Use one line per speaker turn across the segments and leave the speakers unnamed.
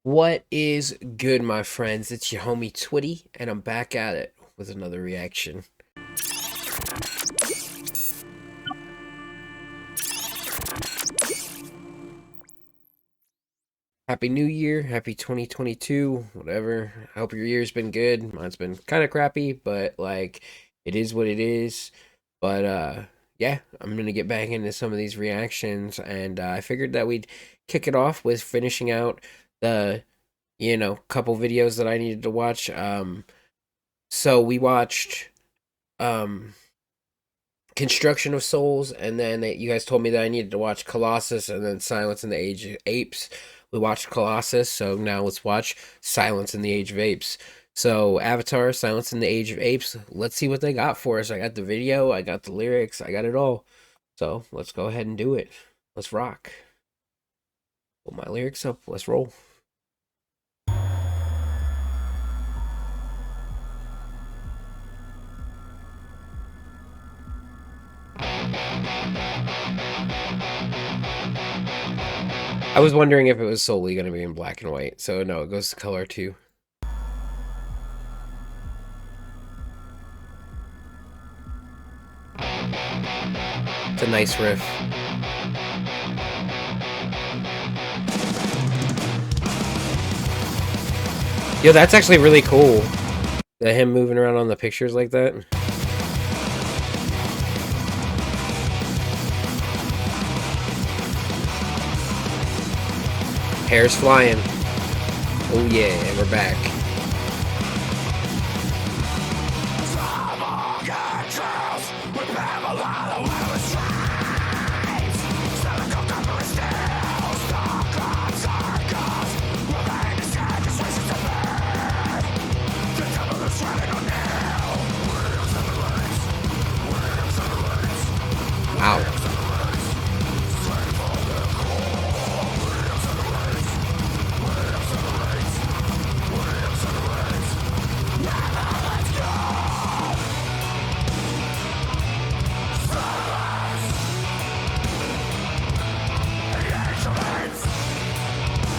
What is good, my friends? It's your homie Twitty, and I'm back at it with another reaction. Happy New Year, happy 2022, whatever. I hope your year's been good. Mine's been kind of crappy, but like it is what it is. But yeah, I'm gonna get back into some of these reactions, and I figured that we'd kick it off with finishing out the couple videos that I needed to watch. So we watched um Construction of Souls, and then you guys told me that I needed to watch Colossus and then Silence in the Age of Apes. We watched Colossus, so now let's watch Silence in the Age of Apes. So Avatar, Silence in the Age of Apes. Let's see what they got for us. I got the video, I got the lyrics, I got it all. So let's go ahead and do it. Let's rock. Pull my lyrics up. Let's roll. I was wondering if it was solely going to be in black and white. So no, it goes to color too. It's a nice riff. Yo, that's actually really cool. That him moving around on the pictures like that. Hair's flying. Oh yeah, we're back. Wow.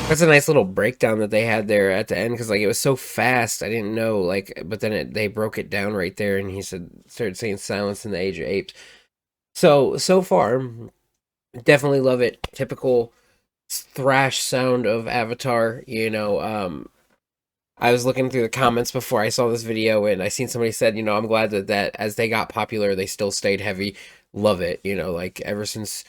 That's a nice little breakdown that they had there at the end because like it was so fast. I didn't know but then they broke it down right there, and he started saying Silence in the Age of Apes. So far, definitely love it. Typical thrash sound of Avatar. I was looking through the comments before I saw this video, and I seen somebody said, I'm glad that as they got popular, they still stayed heavy. Love it. Like ever since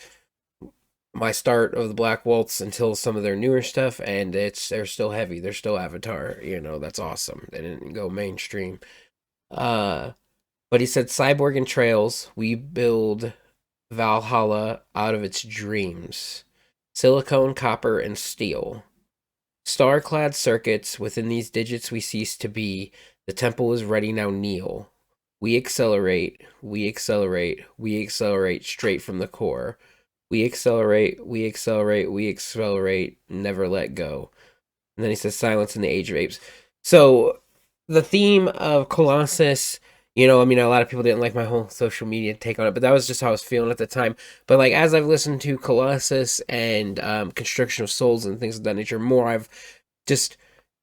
my start of the Black Waltz until some of their newer stuff, and they're still heavy. They're still Avatar. That's awesome. They didn't go mainstream. Uh, but he said, Cyborg and Trails, we build Valhalla out of its dreams. Silicone, copper, and steel. Star-clad circuits, within these digits we cease to be. The temple is ready now, kneel. We accelerate, we accelerate, we accelerate straight from the core. We accelerate, we accelerate, we accelerate, never let go. And then he says Silence in the Age of Apes. So the theme of Colossus, a lot of people didn't like my whole social media take on it, but that was just how I was feeling at the time. But like as I've listened to Colossus and Construction of Souls and things of that nature more, I've just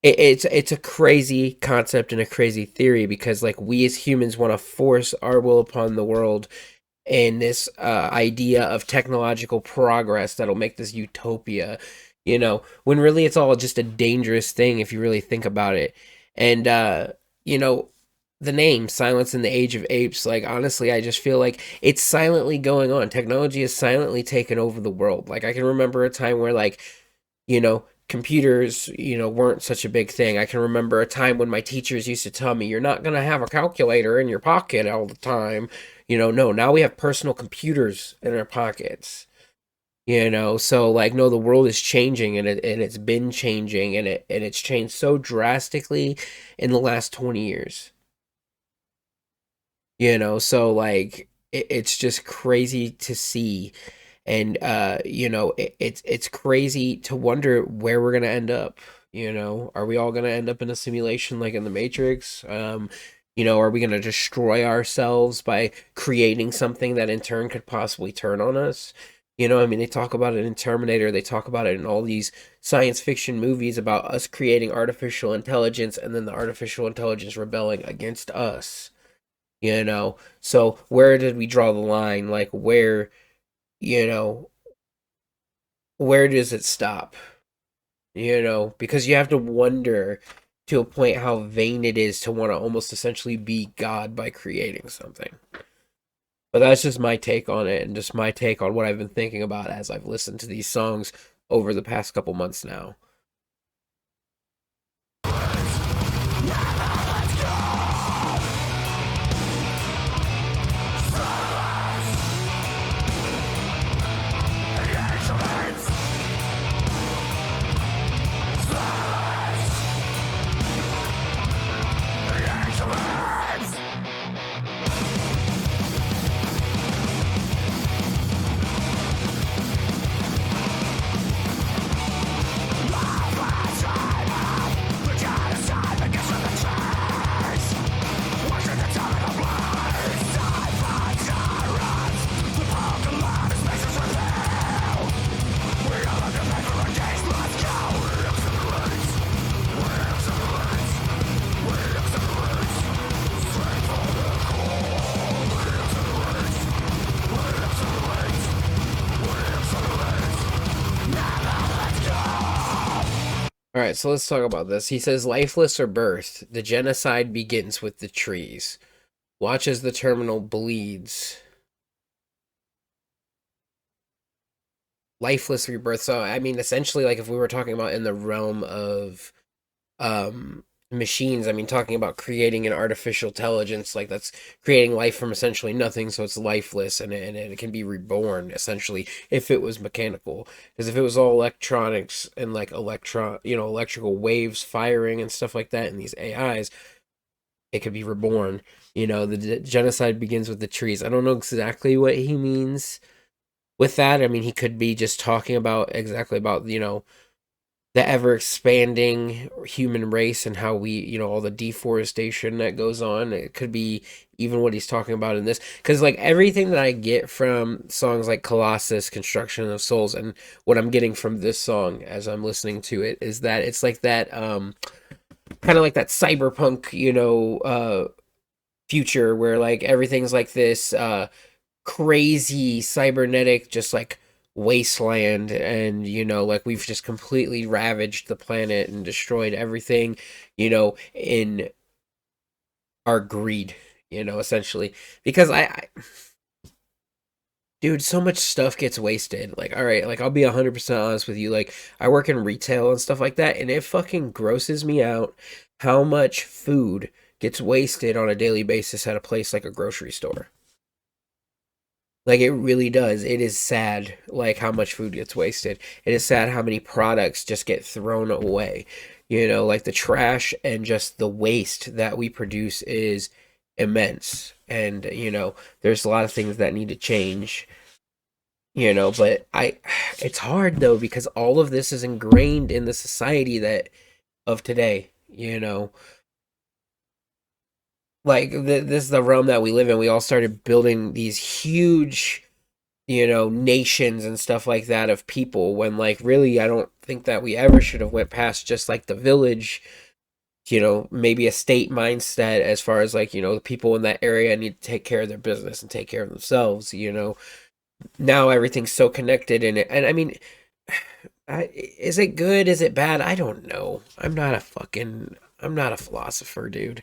it's a crazy concept and a crazy theory because like we as humans want to force our will upon the world and this idea of technological progress that'll make this utopia, when really it's all just a dangerous thing if you really think about it. And, you know, the name Silence in the Age of Apes, like, honestly, I just feel like it's silently going on. Technology has silently taken over the world. Like, I can remember a time where, like, computers, weren't such a big thing. I can remember a time when my teachers used to tell me, you're not going to have a calculator in your pocket all the time. No, now we have personal computers in our pockets. So like no, the world is changing, and it's been changing, and it's changed so drastically in the last 20 years. So like it's just crazy to see, and it's crazy to wonder where we're gonna end up. Are we all gonna end up in a simulation like in the Matrix? Are we gonna destroy ourselves by creating something that in turn could possibly turn on us? You know, I mean, they talk about it in Terminator, they talk about it in all these science fiction movies about us creating artificial intelligence and then the artificial intelligence rebelling against us, you know? So, where did we draw the line? Like, you know, where does it stop? You know, because you have to wonder to a point how vain it is to want to almost essentially be God by creating something. But that's just my take on it and just my take on what I've been thinking about as I've listened to these songs over the past couple months now. All right, so let's talk about this. He says, lifeless or birth, the genocide begins with the trees. Watch as the terminal bleeds. Lifeless rebirth. So, I mean, essentially, like if we were talking about in the realm of machines, I mean, talking about creating an artificial intelligence, like that's creating life from essentially nothing, so it's lifeless and it can be reborn essentially if it was mechanical. Because if it was all electronics and like electrical waves firing and stuff like that, and these AIs, it could be reborn. You know, the genocide begins with the trees. I don't know exactly what he means with that. I mean, he could be just talking about exactly about, the ever expanding human race and how we, all the deforestation that goes on. It could be even what he's talking about in this. Because, like, everything that I get from songs like Colossus, Construction of Souls, and what I'm getting from this song as I'm listening to it is that it's like that, kind of like that cyberpunk, future where, like, everything's like this, crazy cybernetic just like wasteland, and like we've just completely ravaged the planet and destroyed everything, in our greed, essentially. Because I dude, so much stuff gets wasted. Like, all right, like I'll be 100% honest with you, like I work in retail and stuff like that, and it fucking grosses me out how much food gets wasted on a daily basis at a place like a grocery store. Like it really does. It is sad, like how much food gets wasted. It is sad how many products just get thrown away. Like the trash and just the waste that we produce is immense. And there's a lot of things that need to change. But it's hard though because all of this is ingrained in the society that of today. Like this is the realm that we live in. We all started building these huge, nations and stuff like that of people when like really I don't think that we ever should have went past just like the village, maybe a state mindset as far as like, the people in that area need to take care of their business and take care of themselves. Now everything's so connected in it. And I mean, is it good? Is it bad? I don't know. I'm not a philosopher, dude.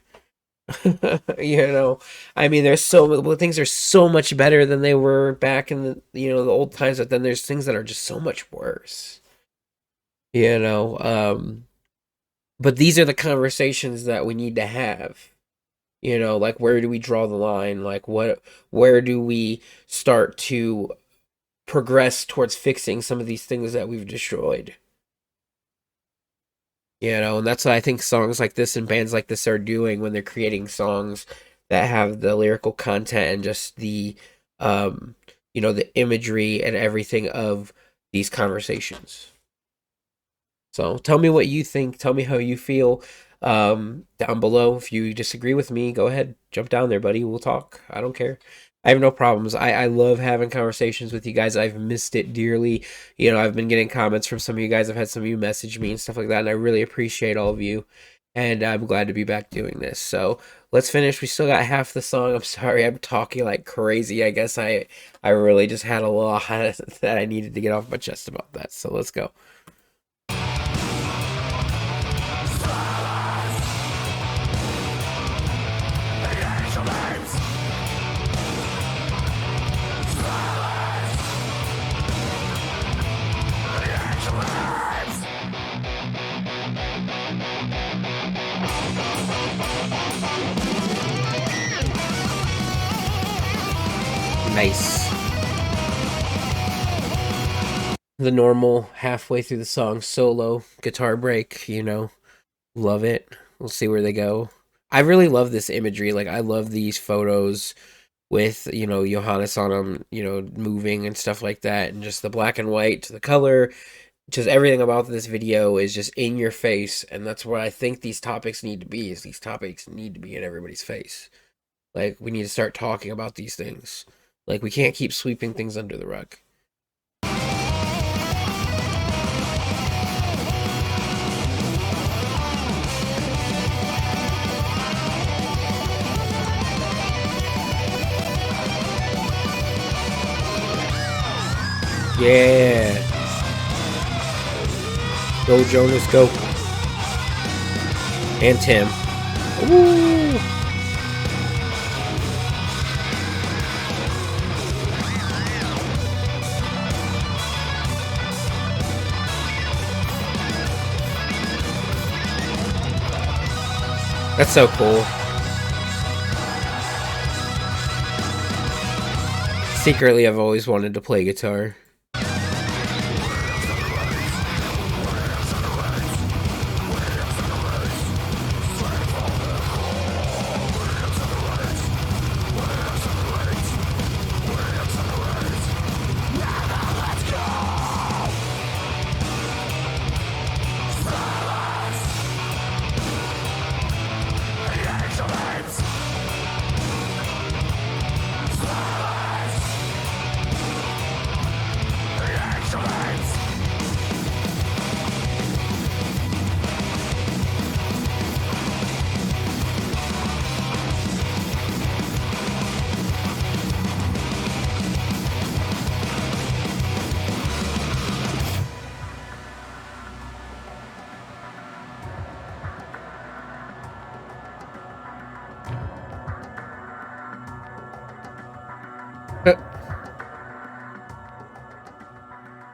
you know I mean, things are so much better than they were back in the old times, but then there's things that are just so much worse you know but these are the conversations that we need to have, like where do we draw the line, like where do we start to progress towards fixing some of these things that we've destroyed. And that's what I think songs like this and bands like this are doing when they're creating songs that have the lyrical content and just um, the imagery and everything of these conversations. So tell me what you think. Tell me how you feel down below. If you disagree with me, go ahead, jump down there, buddy. We'll talk. I don't care. I have no problems. I love having conversations with you guys. I've missed it dearly. You know, I've been getting comments from some of you guys. I've had some of you message me and stuff like that, and I really appreciate all of you. And I'm glad to be back doing this. So let's finish. We still got half the song. I'm sorry, I'm talking like crazy. I guess I really just had a lot that I needed to get off my chest about that. So let's go. Nice. The normal halfway through the song solo guitar break, you know. Love it. We'll see where they go. I really love this imagery. Like I love these photos with, you know, Johannes on them, you know, moving and stuff like that, and just the black and white, the color, just everything about this video is just in your face, and that's what I think these topics need to be. Is these topics need to be in everybody's face. Like we need to start talking about these things. Like we can't keep sweeping things under the rug. Yeah. Go Jonas, go. And Tim. Woo! That's so cool. Secretly, I've always wanted to play guitar.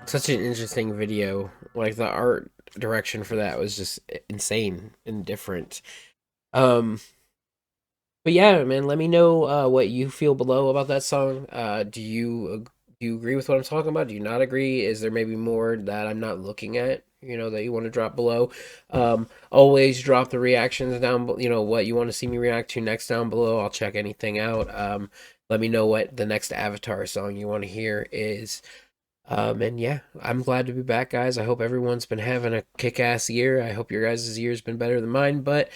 Such an interesting video. Like the art direction for that was just insane and different. Um, but yeah, man, let me know what you feel below about that song. Do you agree with what I'm talking about? Do you not agree? Is there maybe more that I'm not looking at? You know that you want to drop below. Always drop the reactions down. You know what you want to see me react to next down below. I'll check anything out. Let me know what the next Avatar song you want to hear is. And yeah, I'm glad to be back, guys. I hope everyone's been having a kick-ass year. I hope your guys' year's been better than mine, but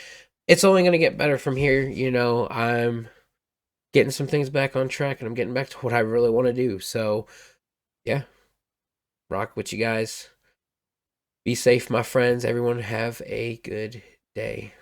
it's only going to get better from here. You know, I'm getting some things back on track and I'm getting back to what I really want to do. So, yeah, rock with you guys. Be safe, my friends. Everyone have a good day.